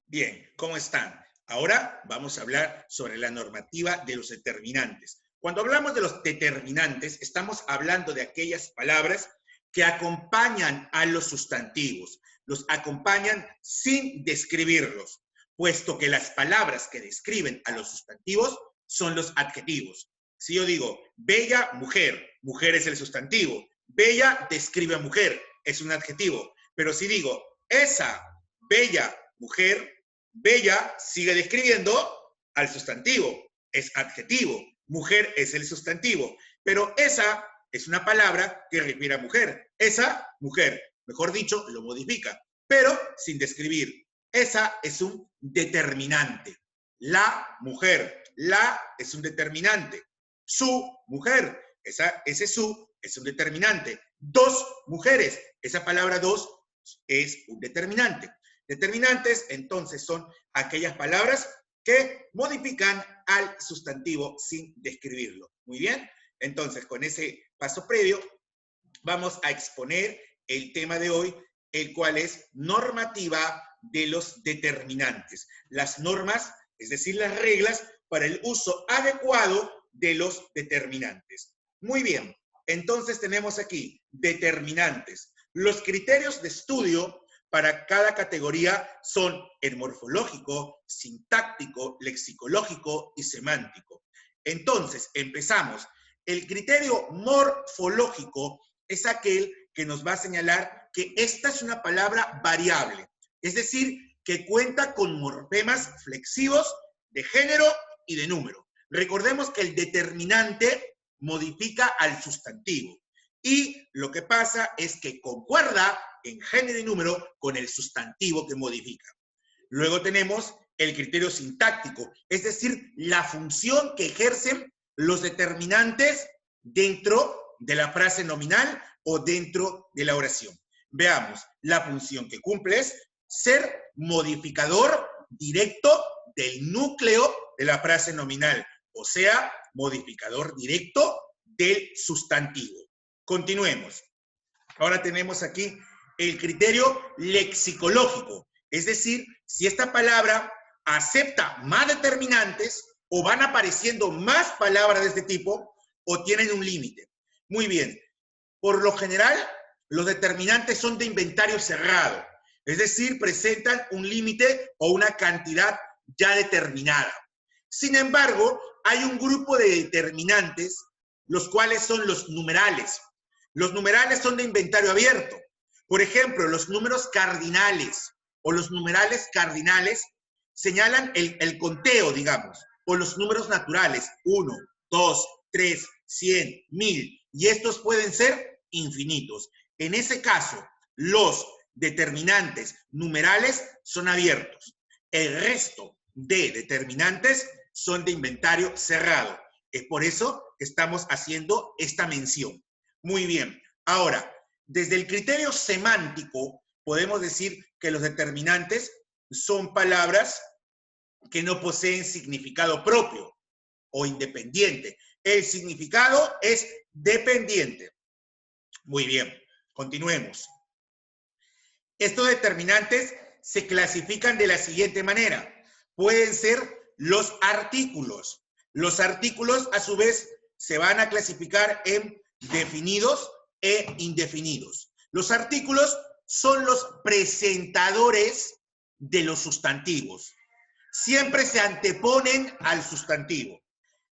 Bien, ¿cómo están? Ahora vamos a hablar sobre la normativa de los determinantes. Cuando hablamos de los determinantes, estamos hablando de aquellas palabras que acompañan a los sustantivos, los acompañan sin describirlos, puesto que las palabras que describen a los sustantivos son los adjetivos. Si yo digo, bella mujer, mujer es el sustantivo, bella describe a mujer, es un adjetivo, pero si digo, esa bella mujer, bella sigue describiendo al sustantivo, es adjetivo. Mujer es el sustantivo, pero esa es una palabra que refiere a mujer. Esa, mujer, mejor dicho, lo modifica, pero sin describir. Esa es un determinante. La mujer, la es un determinante. Su mujer, ese su es un determinante. Dos mujeres, esa palabra dos es un determinante. Determinantes, entonces, son aquellas palabras que modifican al sustantivo sin describirlo. Muy bien, entonces, con ese paso previo, vamos a exponer el tema de hoy, el cual es normativa de los determinantes. Las normas, es decir, las reglas para el uso adecuado de los determinantes. Muy bien, entonces tenemos aquí determinantes. Los criterios de estudio para cada categoría son el morfológico, sintáctico, lexicológico y semántico. Entonces, empezamos. El criterio morfológico es aquel que nos va a señalar que esta es una palabra variable, es decir, que cuenta con morfemas flexivos de género y de número. Recordemos que el determinante modifica al sustantivo y lo que pasa es que concuerda en género y número con el sustantivo que modifica. Luego tenemos el criterio sintáctico, es decir, la función que ejercen los determinantes dentro de la frase nominal o dentro de la oración. Veamos, la función que cumple es ser modificador directo del núcleo de la frase nominal, o sea, modificador directo del sustantivo. Continuemos. Ahora tenemos aquí el criterio lexicológico, es decir, si esta palabra acepta más determinantes o van apareciendo más palabras de este tipo o tienen un límite. Muy bien, por lo general los determinantes son de inventario cerrado, es decir, presentan un límite o una cantidad ya determinada. Sin embargo, hay un grupo de determinantes, los cuales son los numerales. Los numerales son de inventario abierto. Por ejemplo, los números cardinales o los numerales cardinales señalan el conteo, digamos, o los números naturales, 1, 2, 3, 100, 1000, y estos pueden ser infinitos. En ese caso, los determinantes numerales son abiertos. El resto de determinantes son de inventario cerrado. Es por eso que estamos haciendo esta mención. Muy bien. Ahora, desde el criterio semántico, podemos decir que los determinantes son palabras que no poseen significado propio o independiente. El significado es dependiente. Muy bien, continuemos. Estos determinantes se clasifican de la siguiente manera. Pueden ser los artículos. Los artículos, a su vez, se van a clasificar en definidos e indefinidos. Los artículos son los presentadores de los sustantivos. Siempre se anteponen al sustantivo.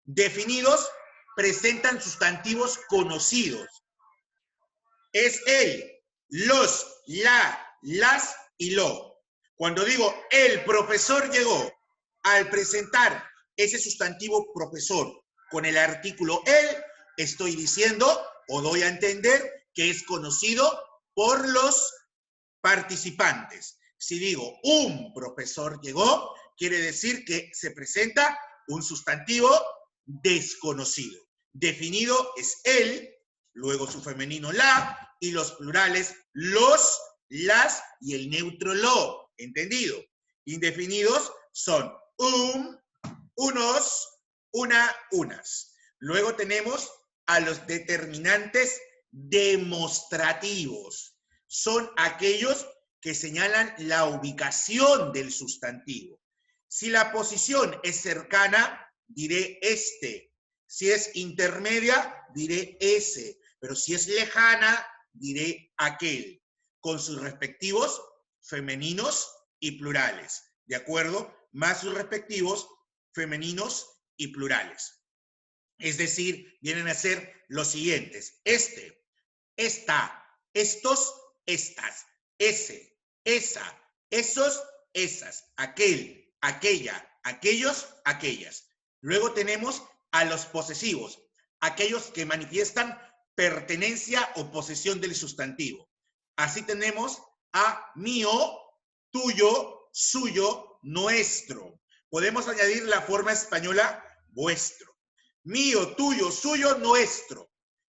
Definidos presentan sustantivos conocidos. Es el, los, la, las y lo. Cuando digo el profesor llegó, al presentar ese sustantivo profesor con el artículo el, estoy diciendo o doy a entender que es conocido por los participantes. Si digo un profesor llegó, quiere decir que se presenta un sustantivo desconocido. Definido es el, luego su femenino la, y los plurales los, las y el neutro lo. ¿Entendido? Indefinidos son unos, una, unas. Luego tenemos a los determinantes demostrativos. Son aquellos que señalan la ubicación del sustantivo. Si la posición es cercana, diré este. Si es intermedia, diré ese. Pero si es lejana, diré aquel, con sus respectivos femeninos y plurales. ¿De acuerdo? Más sus respectivos femeninos y plurales. Es decir, vienen a ser los siguientes. Este, esta, estos, estas, ese, esa, esos, esas, aquel, aquella, aquellos, aquellas. Luego tenemos a los posesivos, aquellos que manifiestan pertenencia o posesión del sustantivo. Así tenemos a mío, tuyo, suyo, nuestro. Podemos añadir la forma española vuestro. Mío, tuyo, suyo, nuestro.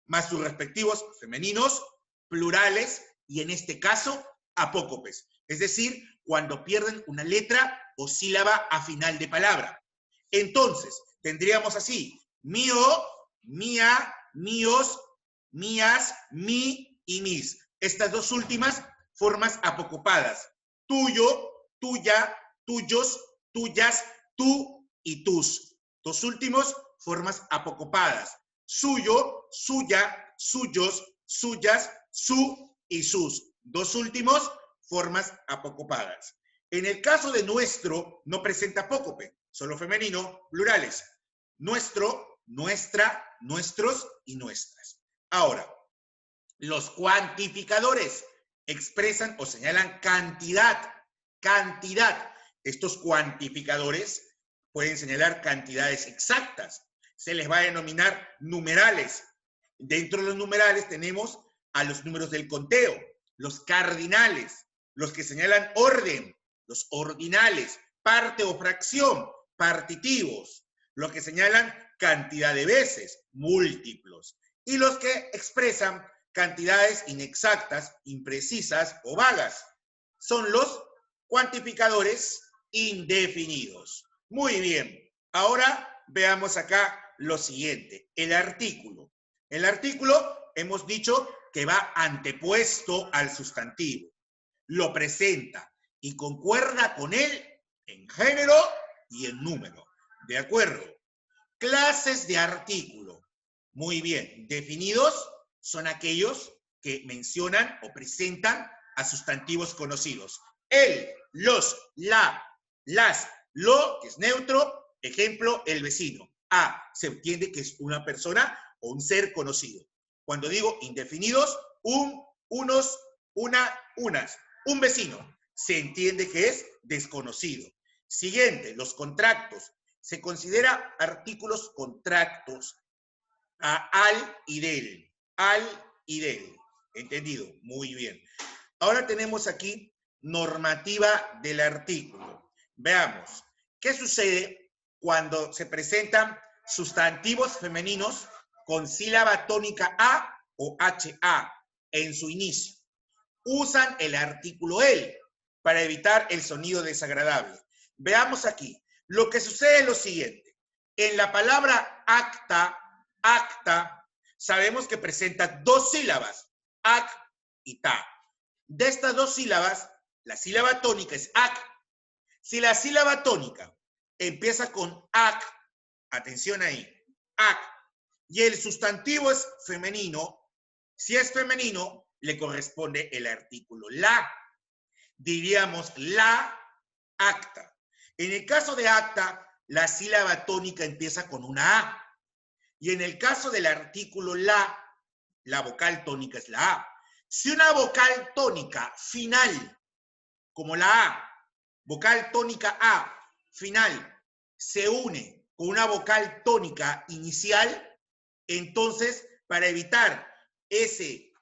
Más sus respectivos femeninos, plurales y en este caso apócopes. Es decir, cuando pierden una letra o sílaba a final de palabra. Entonces, tendríamos así, mío, mía, míos, mías, mi y mis. Estas dos últimas formas apocopadas. Tuyo, tuya, tuyos, tuyas, tú y tus. Dos últimos formas apocopadas. Suyo, suya, suyos, suyas, su y sus. Dos últimos formas apocopadas. En el caso de nuestro, no presenta apócope, solo femenino, plurales. Nuestro, nuestra, nuestros y nuestras. Ahora, los cuantificadores expresan o señalan cantidad. Cantidad. Estos cuantificadores pueden señalar cantidades exactas. Se les va a denominar numerales. Dentro de los numerales tenemos a los números del conteo, los cardinales, los que señalan orden, los ordinales, parte o fracción, partitivos, los que señalan cantidad de veces, múltiplos, y los que expresan cantidades inexactas, imprecisas o vagas. Son los cuantificadores indefinidos. Muy bien, ahora veamos acá lo siguiente, el artículo. El artículo hemos dicho que va antepuesto al sustantivo, lo presenta y concuerda con él en género y en número. ¿De acuerdo? Clases de artículo. Muy bien, definidos son aquellos que mencionan o presentan a sustantivos conocidos. El, los, la, las, lo, que es neutro, ejemplo, el vecino. A, se entiende que es una persona o un ser conocido. Cuando digo indefinidos, un, unos, una, unas. Un vecino, se entiende que es desconocido. Siguiente, los contractos. Se considera artículos contractos a al y del. Al y del. ¿Entendido? Muy bien. Ahora tenemos aquí normativa del artículo. Veamos, ¿qué sucede cuando se presentan sustantivos femeninos con sílaba tónica A o HA en su inicio? Usan el artículo el para evitar el sonido desagradable. Veamos aquí. Lo que sucede es lo siguiente. En la palabra acta, acta, sabemos que presenta dos sílabas, ac y ta. De estas dos sílabas, la sílaba tónica es ac. Si la sílaba tónica empieza con ac, atención ahí, ac, y el sustantivo es femenino, si es femenino, le corresponde el artículo la. Diríamos la acta. En el caso de acta, la sílaba tónica empieza con una A. Y en el caso del artículo la vocal tónica es la A. Si una vocal tónica final, como la A, vocal tónica A, final, se une con una vocal tónica inicial, entonces, para evitar ese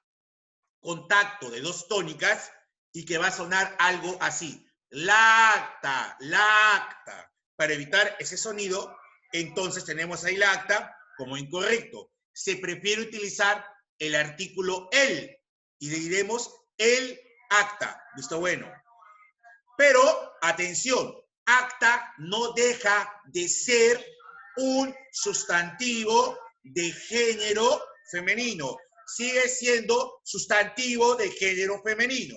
contacto de dos tónicas y que va a sonar algo así, la acta, para evitar ese sonido, entonces tenemos ahí la acta como incorrecto. Se prefiere utilizar el artículo el y diremos el acta. ¿Listo? Bueno. Pero, atención, acta no deja de ser un sustantivo de género femenino. Sigue siendo sustantivo de género femenino.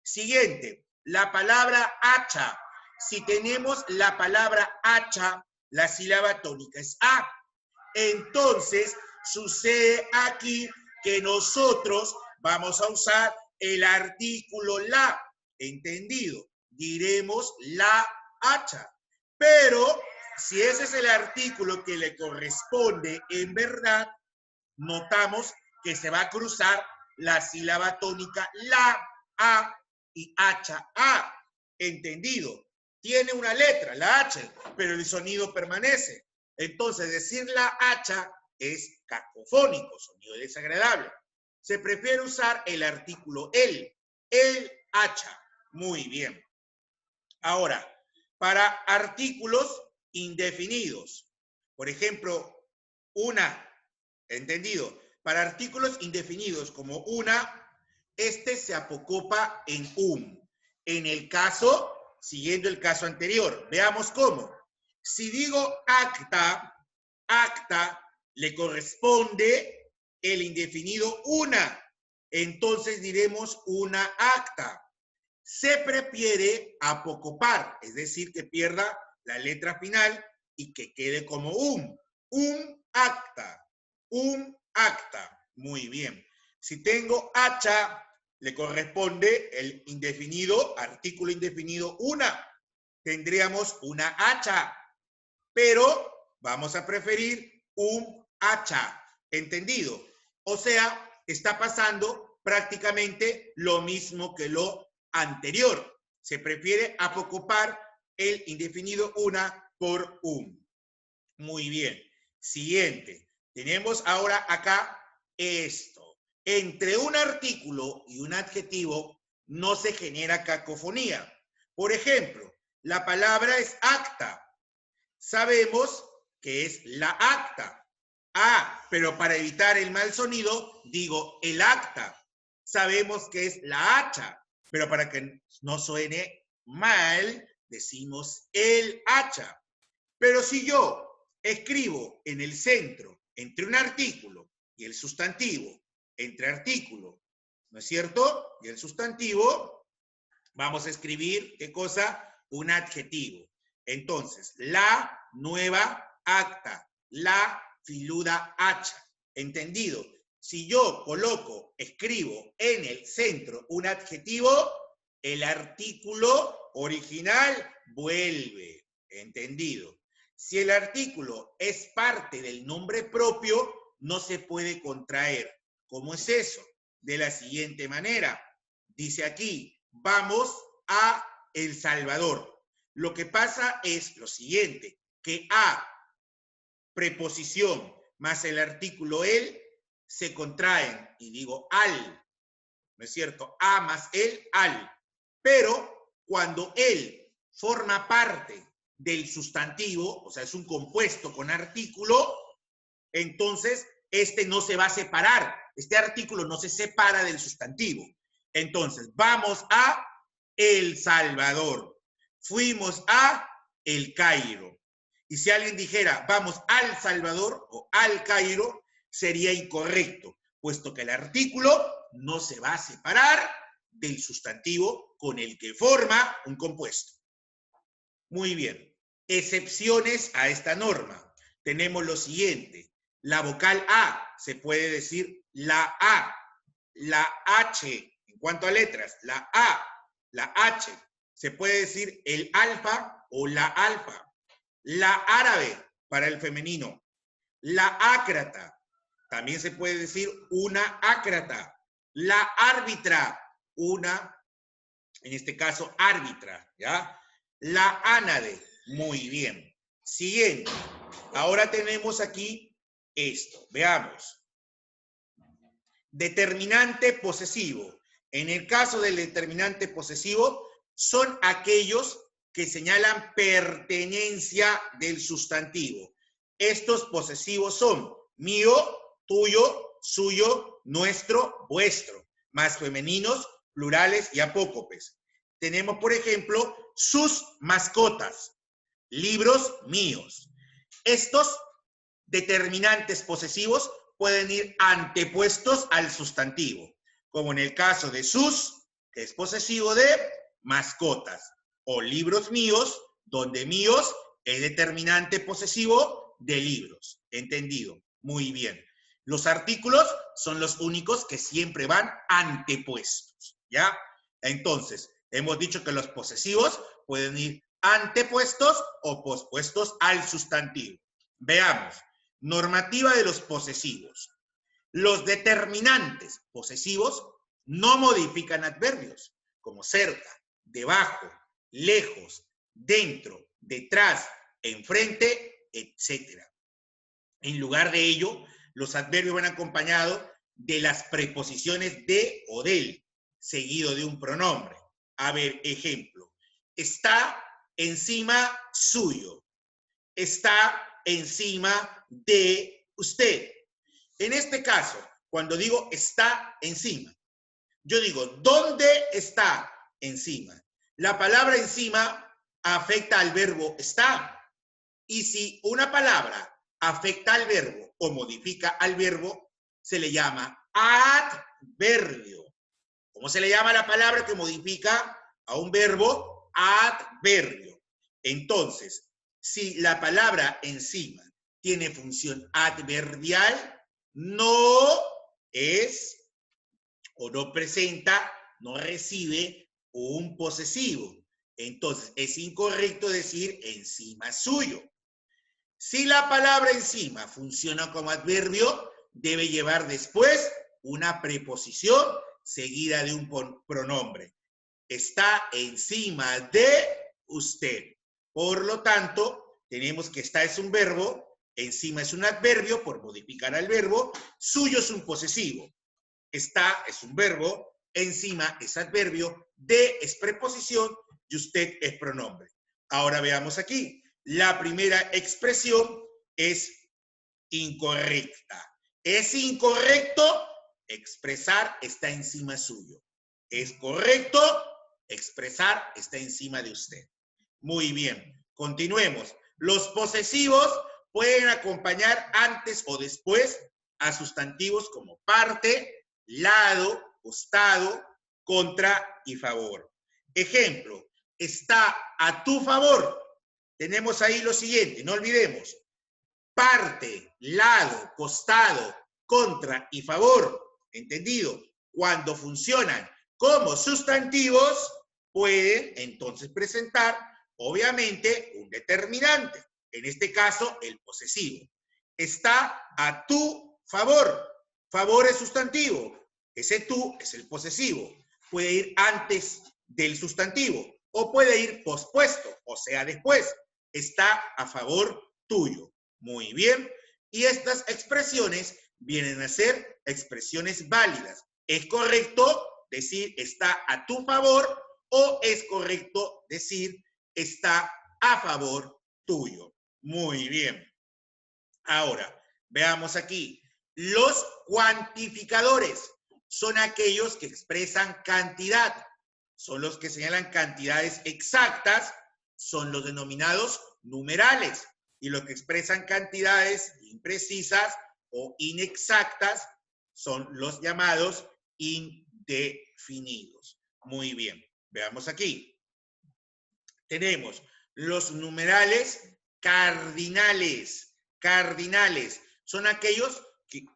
Siguiente, la palabra hacha. Si tenemos la palabra hacha, la sílaba tónica es A. Entonces, sucede aquí que nosotros vamos a usar el artículo la. ¿Entendido? Diremos la hacha. Pero, si ese es el artículo que le corresponde en verdad, notamos que se va a cruzar la sílaba tónica la, a y hacha, a. ¿Entendido? Tiene una letra, la H, pero el sonido permanece. Entonces, decir la hacha es cacofónico, sonido desagradable. Se prefiere usar el artículo el hacha. Muy bien. Ahora, para artículos indefinidos, por ejemplo, una, ¿entendido? Para artículos indefinidos como una, este se apocopa en En el caso, siguiendo el caso anterior, veamos cómo. Si digo acta, acta le corresponde el indefinido una. Entonces diremos una acta. Se prefiere apocopar, es decir, que pierda la letra final y que quede como acta, acta. Muy bien. Si tengo hacha, le corresponde el indefinido, artículo indefinido una. Tendríamos una hacha, pero vamos a preferir un hacha. ¿Entendido? O sea, está pasando prácticamente lo mismo que lo anterior. Se prefiere apocopar el indefinido una por Muy bien. Siguiente. Tenemos ahora acá esto. Entre un artículo y un adjetivo no se genera cacofonía. Por ejemplo, la palabra es acta. Sabemos que es la acta. Pero para evitar el mal sonido, digo el acta. Sabemos que es la hacha, pero para que no suene mal, decimos el hacha. Pero si yo escribo en el centro, entre un artículo y el sustantivo, entre artículo, ¿no es cierto? Y el sustantivo, vamos a escribir, ¿qué cosa? Un adjetivo. Entonces, la nueva acta, la filuda hacha. ¿Entendido? Si yo escribo en el centro un adjetivo, el artículo original vuelve. ¿Entendido? Si el artículo es parte del nombre propio, no se puede contraer. ¿Cómo es eso? De la siguiente manera. Dice aquí, vamos a El Salvador. Lo que pasa es lo siguiente, que a, preposición, más el artículo el, se contraen, y digo al, ¿no es cierto? A más el, al. Pero cuando el forma parte del sustantivo, o sea, es un compuesto con artículo, entonces este no se va a separar. Este artículo no se separa del sustantivo. Entonces, vamos a El Salvador. Fuimos a El Cairo. Y si alguien dijera, vamos al Salvador o al Cairo, sería incorrecto, puesto que el artículo no se va a separar del sustantivo con el que forma un compuesto. Muy bien. Excepciones a esta norma. Tenemos lo siguiente. La vocal A, se puede decir la A. La H, en cuanto a letras, la A, la H, se puede decir el alfa o la alfa. La árabe, para el femenino. La ácrata, también se puede decir una ácrata. La árbitra, una, en este caso, árbitra, ¿ya? La ánade, muy bien. Siguiente. Ahora tenemos aquí esto. Veamos. Determinante posesivo. En el caso del determinante posesivo, son aquellos que señalan pertenencia del sustantivo. Estos posesivos son mío, tuyo, suyo, nuestro, vuestro, más femeninos, plurales y apócopes. Tenemos, por ejemplo, sus mascotas, libros míos. Estos determinantes posesivos pueden ir antepuestos al sustantivo, como en el caso de sus que es posesivo de mascotas, o libros míos, donde míos es determinante posesivo de libros. ¿Entendido? Muy bien. Los artículos son los únicos que siempre van antepuestos, ¿ya? Entonces, hemos dicho que los posesivos pueden ir antepuestos o pospuestos al sustantivo. Veamos. Normativa de los posesivos. Los determinantes posesivos no modifican adverbios, como cerca, debajo, lejos, dentro, detrás, enfrente, etc. En lugar de ello, los adverbios van acompañados de las preposiciones de o del, seguido de un pronombre. A ver, ejemplo. Está encima suyo. Está encima de usted. En este caso, cuando digo está encima, yo digo, ¿dónde está encima? La palabra encima afecta al verbo está. Y si una palabra afecta al verbo o modifica al verbo, se le llama adverbio. ¿Cómo se le llama la palabra que modifica a un verbo? Adverbio. Entonces, si la palabra encima tiene función adverbial, no es o no presenta, no recibe un posesivo. Entonces, es incorrecto decir encima suyo. Si la palabra encima funciona como adverbio, debe llevar después una preposición seguida de un pronombre. Está encima de usted. Por lo tanto, tenemos que está es un verbo, encima es un adverbio por modificar al verbo, suyo es un posesivo. Está es un verbo, encima es adverbio, de es preposición y usted es pronombre. Ahora veamos aquí. La primera expresión es incorrecta. Es incorrecto expresar está encima suyo. Es correcto expresar está encima de usted. Muy bien, continuemos. Los posesivos pueden acompañar antes o después a sustantivos como parte, lado, costado, contra y favor. Ejemplo, está a tu favor. Tenemos ahí lo siguiente, no olvidemos. Parte, lado, costado, contra y favor. ¿Entendido? Cuando funcionan como sustantivos, pueden entonces presentar, obviamente, un determinante. En este caso, el posesivo. Está a tu favor. Favor es sustantivo. Ese tú es el posesivo. Puede ir antes del sustantivo o puede ir pospuesto, o sea, después. Está a favor tuyo. Muy bien. Y estas expresiones vienen a ser expresiones válidas. ¿Es correcto decir está a tu favor o es correcto decir está a favor tuyo? Muy bien. Ahora, veamos aquí. Los cuantificadores son aquellos que expresan cantidad. Son los que señalan cantidades exactas, son los denominados numerales. Y los que expresan cantidades imprecisas o inexactas son los llamados indefinidos. Muy bien, veamos aquí. Tenemos los numerales cardinales. Cardinales son aquellos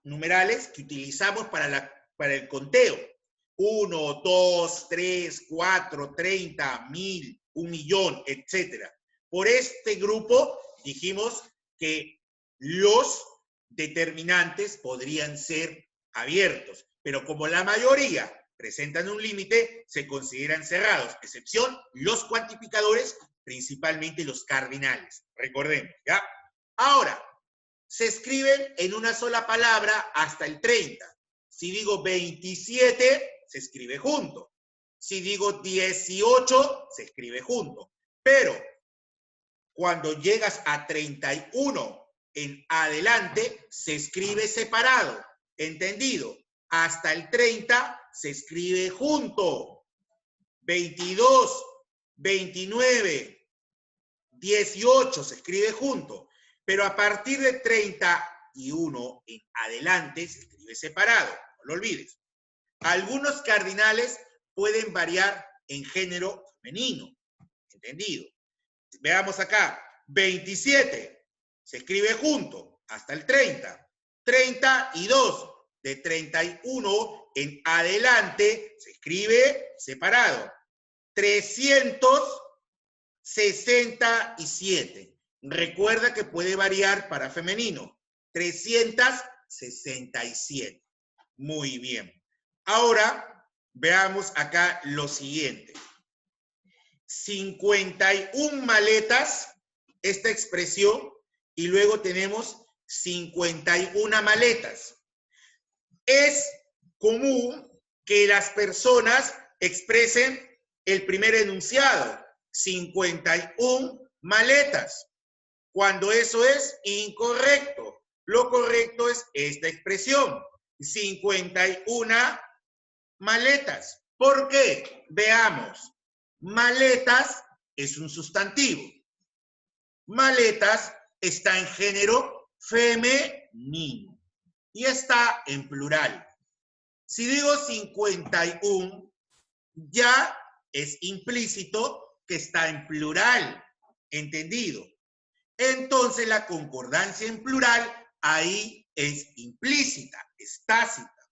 numerales que utilizamos para el conteo. 1, 2, 3, 4, 30, 1000, 1.000.000, etc. Por este grupo dijimos que los determinantes podrían ser abiertos, pero como la mayoría presentan un límite, se consideran cerrados, excepción los cuantificadores, principalmente los cardinales. Recordemos, ¿ya? Ahora, se escriben en una sola palabra hasta el 30. Si digo 27, se escribe junto. Si digo 18, se escribe junto. Pero cuando llegas a 31 en adelante, se escribe separado. ¿Entendido? Hasta el 30 se escribe junto. 22, 29, 18 se escribe junto. Pero a partir de 31 en adelante se escribe separado. No lo olvides. Algunos cardinales pueden variar en género femenino. ¿Entendido? Veamos acá. 27 se escribe junto hasta el 30. 32. De 31 en adelante se escribe separado. 367. Recuerda que puede variar para femenino. 367. Muy bien. Ahora veamos acá lo siguiente. 51 maletas, esta expresión, y luego tenemos 51 maletas. Es común que las personas expresen el primer enunciado, 51 maletas, cuando eso es incorrecto. Lo correcto es esta expresión, 51 maletas. ¿Por qué? Veamos. Maletas es un sustantivo. Maletas está en género femenino y está en plural. Si digo 51, ya es implícito que está en plural. ¿Entendido? Entonces la concordancia en plural ahí es implícita, es tácita.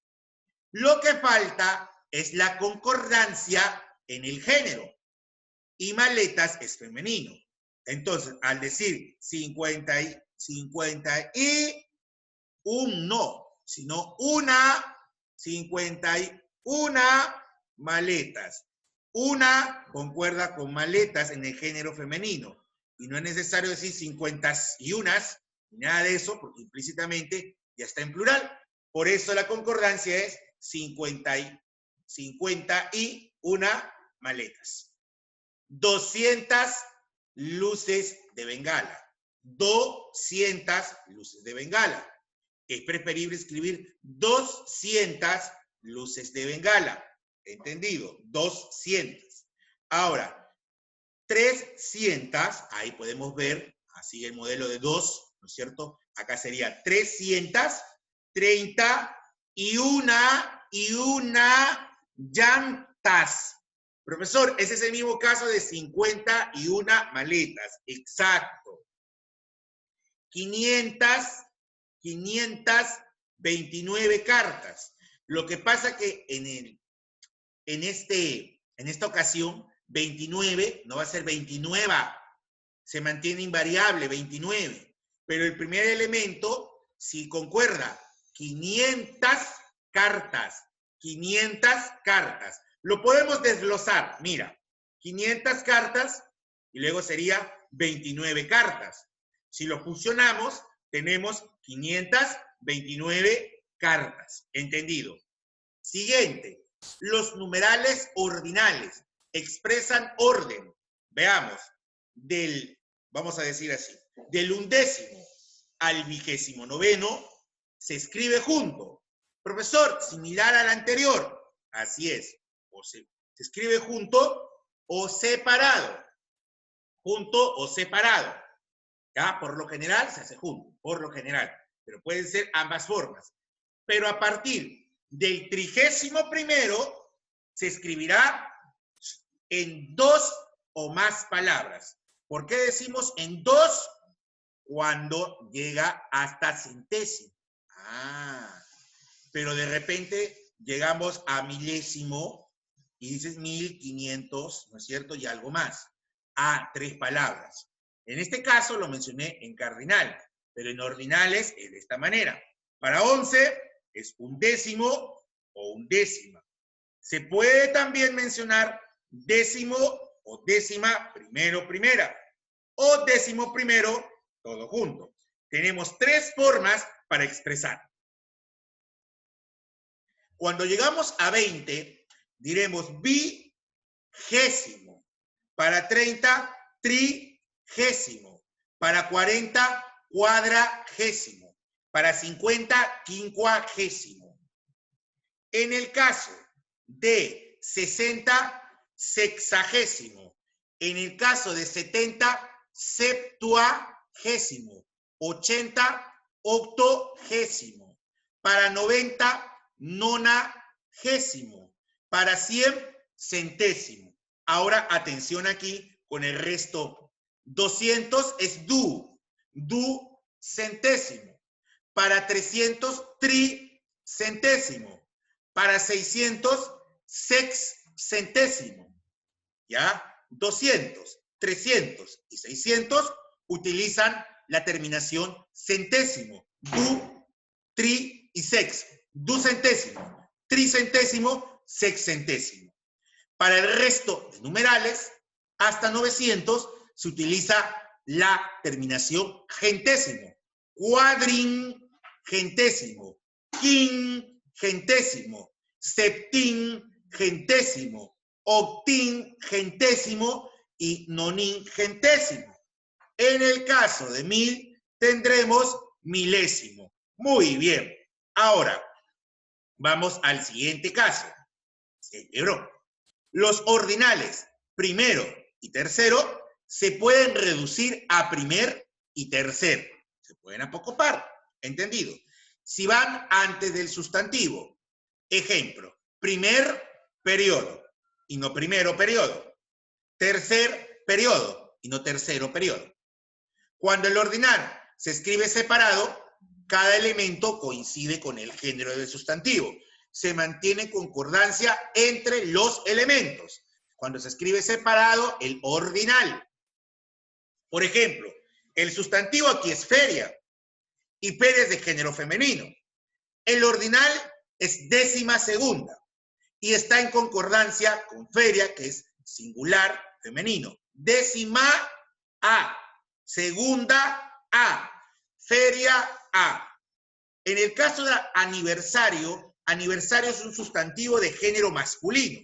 Lo que falta es la concordancia en el género. Y maletas es femenino. Entonces, al decir 50 y 51, no, sino 51 maletas. Una concuerda con maletas en el género femenino. Y no es necesario decir 51, ni nada de eso, porque implícitamente ya está en plural. Por eso la concordancia es 51 maletas. 200 luces de bengala. 200 luces de bengala. Es preferible escribir 200 luces de bengala. ¿Entendido? 200. Ahora, 300, ahí podemos ver, así el modelo de 2, ¿no es cierto? Acá sería 331 llantas. Profesor, ese es el mismo caso de 51 maletas. Exacto. 529 cartas. Lo que pasa que en esta ocasión, 29 no va a ser 29. Se mantiene invariable, 29. Pero el primer elemento, si concuerda, 500 cartas. 500 cartas. Lo podemos desglosar. Mira, 500 cartas y luego sería 29 cartas. Si lo fusionamos, tenemos 529 cartas. ¿Entendido? Siguiente. Los numerales ordinales expresan orden. Veamos. Vamos a decir así, del 1º al 29º se escribe junto. Profesor, similar al anterior. Así es. O se escribe junto o separado. Junto o separado. ¿Ya? Por lo general se hace junto, por lo general. Pero pueden ser ambas formas. Pero a partir del 31º se escribirá en 2 o más palabras. ¿Por qué decimos en 2? Cuando llega hasta centésimo. Pero de repente llegamos a milésimo y dices 1500, ¿no es cierto? Y algo más. 3 palabras. En este caso lo mencioné en cardinal, pero en ordinales es de esta manera. Para 11 es 1/10 o 1/10. Se puede también mencionar 10º o 10ª, primero, primera. O 11º, todo junto. Tenemos 3 formas para expresar. Cuando llegamos a 20, diremos vigésimo. Para 30, trigésimo. Para 40, cuadragésimo. Para 50, quincuagésimo. En el caso de 60, sexagésimo. En el caso de 70, septuagésimo. 80, octogésimo. Para 90, nonagésimo. Para 100, centésimo. Ahora, atención aquí con el resto. 200 es du centésimo. Para 300, tri centésimo. Para 600, sex centésimo. ¿Ya? 200, 300 y 600 utilizan la terminación centésimo. Du, tri y sex. Du centésimo, tricentésimo, sexcentésimo. Para el resto de numerales, hasta 900, se utiliza la terminación gentésimo. Cuadringentésimo, quingentésimo, septingentésimo, octingentésimo y noningentésimo. En el caso de 1000, tendremos milésimo. Muy bien. Ahora, vamos al siguiente caso. Los ordinales primero y tercero se pueden reducir a primer y tercer. Se pueden apocopar. ¿Entendido? Si van antes del sustantivo. Ejemplo, primer periodo y no primero periodo. Tercer periodo y no tercero periodo. Cuando el ordinal se escribe separado, cada elemento coincide con el género del sustantivo. Se mantiene concordancia entre los elementos. Cuando se escribe separado, el ordinal. Por ejemplo, el sustantivo aquí es feria y feria es de género femenino. El ordinal es décima segunda y está en concordancia con feria, que es singular femenino. Décima A, segunda A, feria A. En el caso de aniversario, aniversario es un sustantivo de género masculino.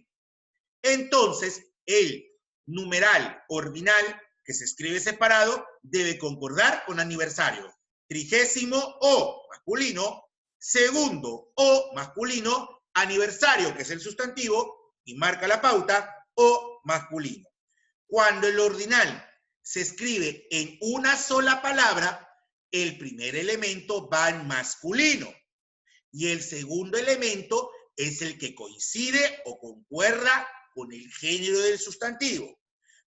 Entonces, el numeral ordinal que se escribe separado debe concordar con aniversario. Trigésimo o masculino, segundo o masculino, aniversario, que es el sustantivo, y marca la pauta, o masculino. Cuando el ordinal se escribe en una sola palabra, el primer elemento va en masculino y el segundo elemento es el que coincide o concuerda con el género del sustantivo.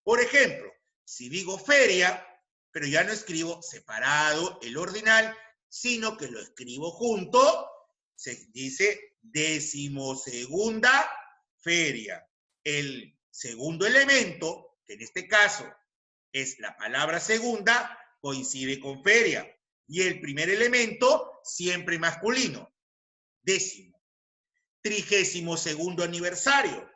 Por ejemplo, si digo feria, pero ya no escribo separado el ordinal, sino que lo escribo junto, se dice decimosegunda feria. El segundo elemento, que en este caso es la palabra segunda, coincide con feria. Y el primer elemento, siempre masculino, décimo. 32º aniversario.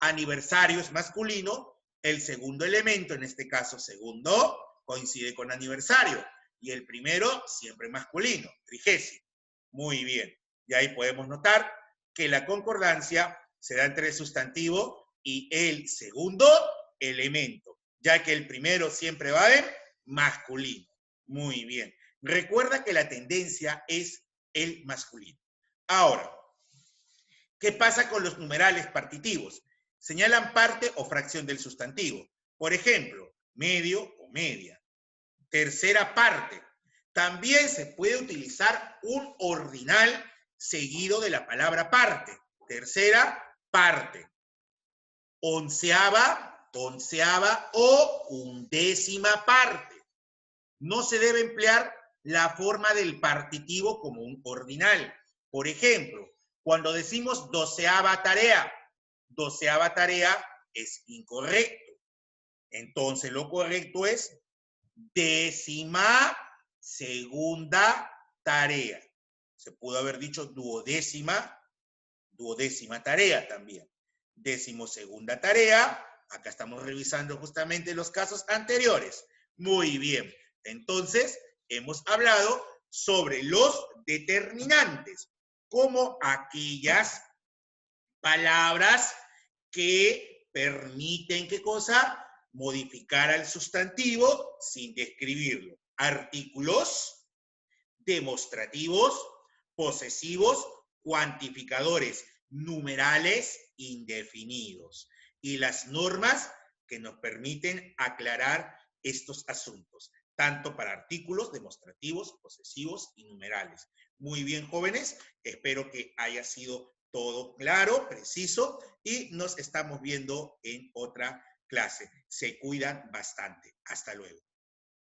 Aniversario es masculino, el segundo elemento, en este caso segundo, coincide con aniversario. Y el primero, siempre masculino, 30º. Muy bien. Y ahí podemos notar que la concordancia se da entre el sustantivo y el segundo elemento, ya que el primero siempre va en masculino. Muy bien. Recuerda que la tendencia es el masculino. Ahora, ¿qué pasa con los numerales partitivos? Señalan parte o fracción del sustantivo. Por ejemplo, medio o media. Tercera parte. También se puede utilizar un ordinal seguido de la palabra parte. Tercera parte. Onceava o undécima parte. No se debe emplear la forma del partitivo como un ordinal. Por ejemplo, cuando decimos doceava tarea es incorrecto. Entonces, lo correcto es décima segunda tarea. Se pudo haber dicho duodécima tarea también. Decimosegunda tarea, acá estamos revisando justamente los casos anteriores. Muy bien, entonces hemos hablado sobre los determinantes, como aquellas palabras que permiten, ¿qué cosa? Modificar al sustantivo sin describirlo. Artículos, demostrativos, posesivos, cuantificadores, numerales indefinidos. Y las normas que nos permiten aclarar estos asuntos, tanto para artículos, demostrativos, posesivos y numerales. Muy bien, jóvenes, espero que haya sido Todo claro, preciso, y nos estamos viendo en otra clase. Se cuidan bastante. Hasta luego.